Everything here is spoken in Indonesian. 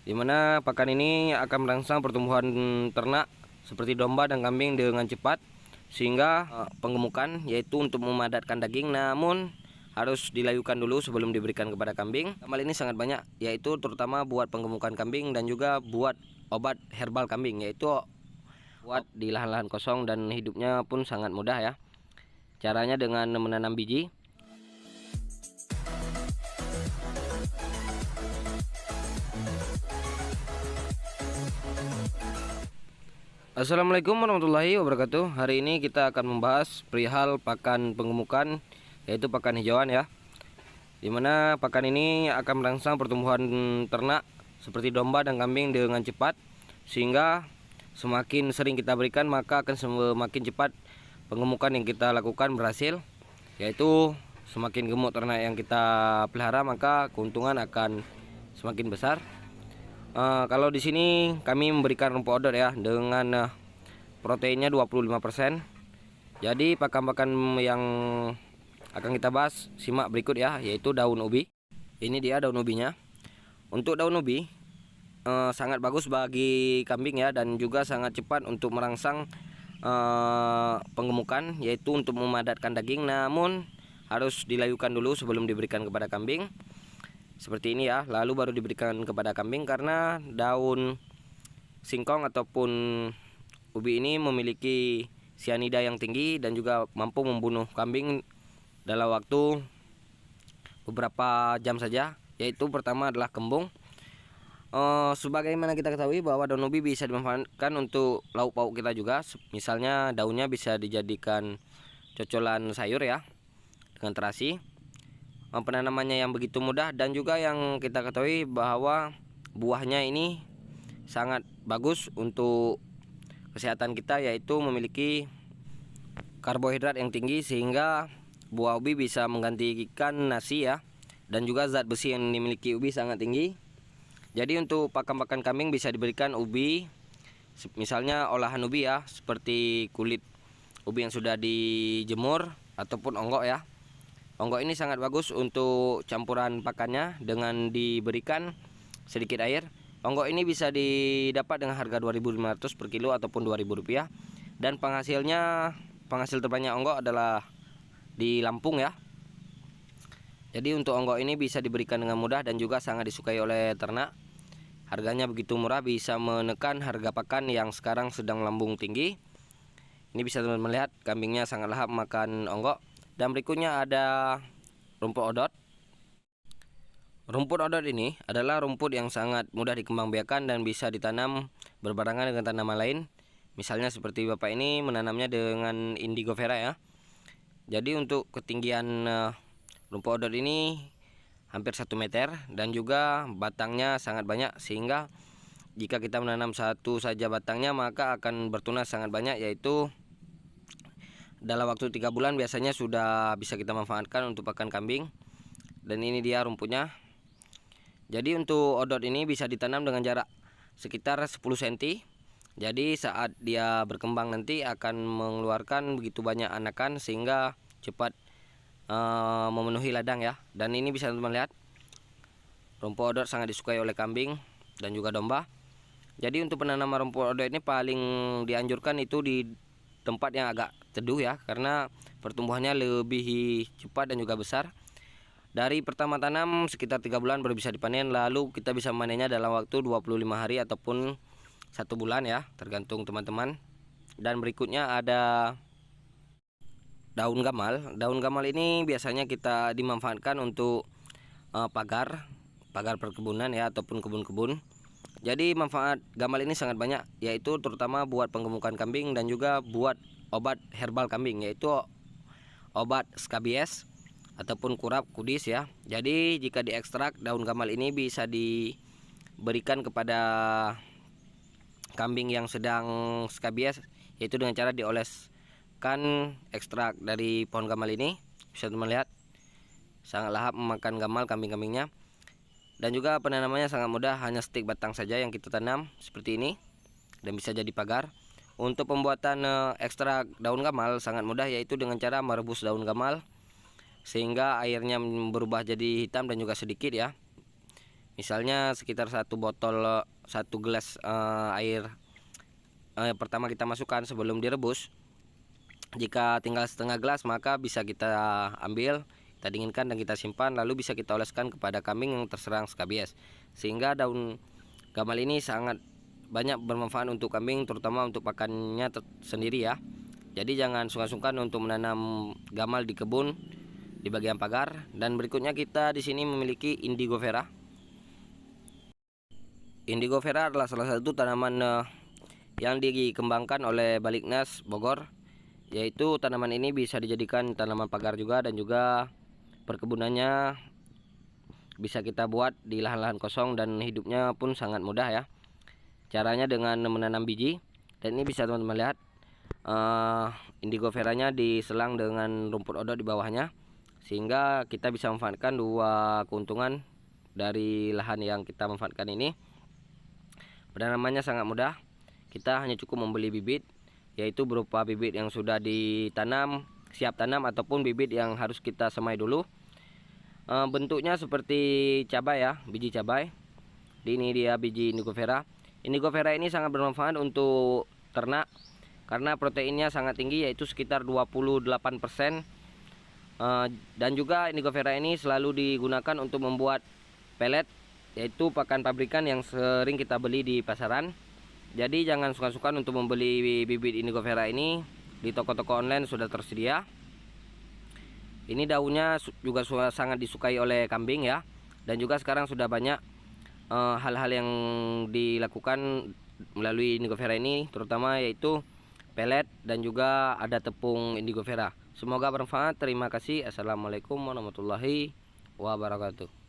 Dimana pakan ini akan merangsang pertumbuhan ternak seperti domba dan kambing dengan cepat, sehingga penggemukan yaitu untuk memadatkan daging, namun harus dilayukan dulu sebelum diberikan kepada kambing. Gamal ini sangat banyak, yaitu terutama buat penggemukan kambing dan juga buat obat herbal kambing, yaitu buat di lahan-lahan kosong, dan hidupnya pun sangat mudah ya. Caranya dengan menanam biji. Assalamualaikum warahmatullahi wabarakatuh. Hari ini kita akan membahas perihal pakan penggemukan, yaitu pakan hijauan ya. Dimana pakan ini akan merangsang pertumbuhan ternak seperti domba dan kambing dengan cepat, sehingga semakin sering kita berikan maka akan semakin cepat penggemukan yang kita lakukan berhasil, yaitu semakin gemuk ternak yang kita pelihara maka keuntungan akan semakin besar. Kalau di sini kami memberikan rumput odot ya dengan proteinnya 25%. Jadi pakan-pakan yang akan kita bahas simak berikut ya, yaitu daun ubi. Ini dia daun ubinya. Untuk daun ubi sangat bagus bagi kambing ya, dan juga sangat cepat untuk merangsang penggemukan, yaitu untuk memadatkan daging, namun harus dilayukan dulu sebelum diberikan kepada kambing. Seperti ini ya, lalu baru diberikan kepada kambing, karena daun singkong ataupun ubi ini memiliki sianida yang tinggi dan juga mampu membunuh kambing dalam waktu beberapa jam saja. Yaitu pertama adalah kembung. Sebagaimana kita ketahui bahwa daun ubi bisa dimanfaatkan untuk lauk pauk kita juga. Misalnya daunnya bisa dijadikan cocolan sayur ya, dengan terasi. Penanamannya yang begitu mudah, dan juga yang kita ketahui bahwa buahnya ini sangat bagus untuk kesehatan kita, yaitu memiliki karbohidrat yang tinggi, sehingga buah ubi bisa menggantikan nasi ya, dan juga zat besi yang dimiliki ubi sangat tinggi. Jadi untuk pakan-pakan kambing bisa diberikan ubi, misalnya olahan ubi ya, seperti kulit ubi yang sudah dijemur ataupun onggok ya. Onggok ini sangat bagus untuk campuran pakannya dengan diberikan sedikit air. Onggok ini bisa didapat dengan harga 2.500 per kilo ataupun Rp2.000. Dan penghasil terbanyak onggok adalah di Lampung ya. Jadi untuk onggok ini bisa diberikan dengan mudah dan juga sangat disukai oleh ternak. Harganya begitu murah, bisa menekan harga pakan yang sekarang sedang lambung tinggi. Ini bisa teman-teman lihat, kambingnya sangat lahap makan onggok. Dan berikutnya ada rumput odot. Rumput odot ini adalah rumput yang sangat mudah dikembangbiakan dan bisa ditanam berbarengan dengan tanaman lain. Misalnya seperti Bapak ini menanamnya dengan indigo vera ya. Jadi untuk ketinggian rumput odot ini hampir 1 meter, dan juga batangnya sangat banyak, sehingga jika kita menanam satu saja batangnya maka akan bertunas sangat banyak, yaitu dalam waktu 3 bulan biasanya sudah bisa kita manfaatkan untuk pakan kambing. Dan ini dia rumputnya. Jadi untuk odot ini bisa ditanam dengan jarak sekitar 10 cm. Jadi saat dia berkembang nanti akan mengeluarkan begitu banyak anakan, sehingga cepat memenuhi ladang ya. Dan ini bisa teman-teman lihat, rumput odot sangat disukai oleh kambing dan juga domba. Jadi untuk penanaman rumput odot ini paling dianjurkan itu di tempat yang agak teduh ya, karena pertumbuhannya lebih cepat dan juga besar. Dari pertama tanam sekitar 3 bulan baru bisa dipanen, lalu kita bisa menanennya dalam waktu 25 hari ataupun 1 bulan ya, tergantung teman-teman. Dan berikutnya ada daun gamal. Daun gamal ini biasanya kita dimanfaatkan untuk pagar perkebunan ya, ataupun kebun-kebun. Jadi manfaat gamal ini sangat banyak, yaitu terutama buat penggemukan kambing dan juga buat obat herbal kambing, yaitu obat skabies ataupun kurap kudis ya. Jadi jika diekstrak daun gamal ini bisa diberikan kepada kambing yang sedang skabies, yaitu dengan cara dioleskan ekstrak dari pohon gamal ini. Bisa teman lihat, sangat lahap memakan gamal kambing-kambingnya. Dan juga penanamannya sangat mudah, hanya stik batang saja yang kita tanam seperti ini, dan bisa jadi pagar. Untuk pembuatan ekstrak daun gamal sangat mudah, yaitu dengan cara merebus daun gamal sehingga airnya berubah jadi hitam dan juga sedikit ya. Misalnya sekitar satu gelas air pertama kita masukkan sebelum direbus. Jika tinggal setengah gelas maka bisa kita ambil, kita dinginkan dan kita simpan, lalu bisa kita oleskan kepada kambing yang terserang skabies. Sehingga daun gamal ini sangat banyak bermanfaat untuk kambing, terutama untuk pakannya sendiri ya. Jadi jangan sungkan-sungkan untuk menanam gamal di kebun di bagian pagar. Dan berikutnya kita di sini memiliki indigo vera. Indigo vera adalah salah satu tanaman yang dikembangkan oleh Baliknas Bogor, yaitu tanaman ini bisa dijadikan tanaman pagar juga, dan juga perkebunannya bisa kita buat di lahan-lahan kosong dan hidupnya pun sangat mudah ya. Caranya dengan menanam biji, dan ini bisa teman-teman lihat indigo veranya diselang dengan rumput odot di bawahnya, sehingga kita bisa memanfaatkan dua keuntungan dari lahan yang kita manfaatkan ini. Penanamannya sangat mudah, kita hanya cukup membeli bibit, yaitu berupa bibit yang sudah ditanam, siap tanam, ataupun bibit yang harus kita semai dulu. Bentuknya seperti cabai ya, biji cabai. Ini dia biji indigo vera. Indigo vera ini sangat bermanfaat untuk ternak karena proteinnya sangat tinggi, yaitu sekitar 28%. Dan juga indigo vera ini selalu digunakan untuk membuat pelet, yaitu pakan pabrikan yang sering kita beli di pasaran. Jadi jangan suka-suka untuk membeli bibit indigo vera ini, di toko-toko online sudah tersedia. Ini daunnya juga sangat disukai oleh kambing ya. Dan juga sekarang sudah banyak hal-hal yang dilakukan melalui indigo vera ini, terutama yaitu pelet dan juga ada tepung indigo vera. Semoga bermanfaat. Terima kasih. Assalamualaikum warahmatullahi wabarakatuh.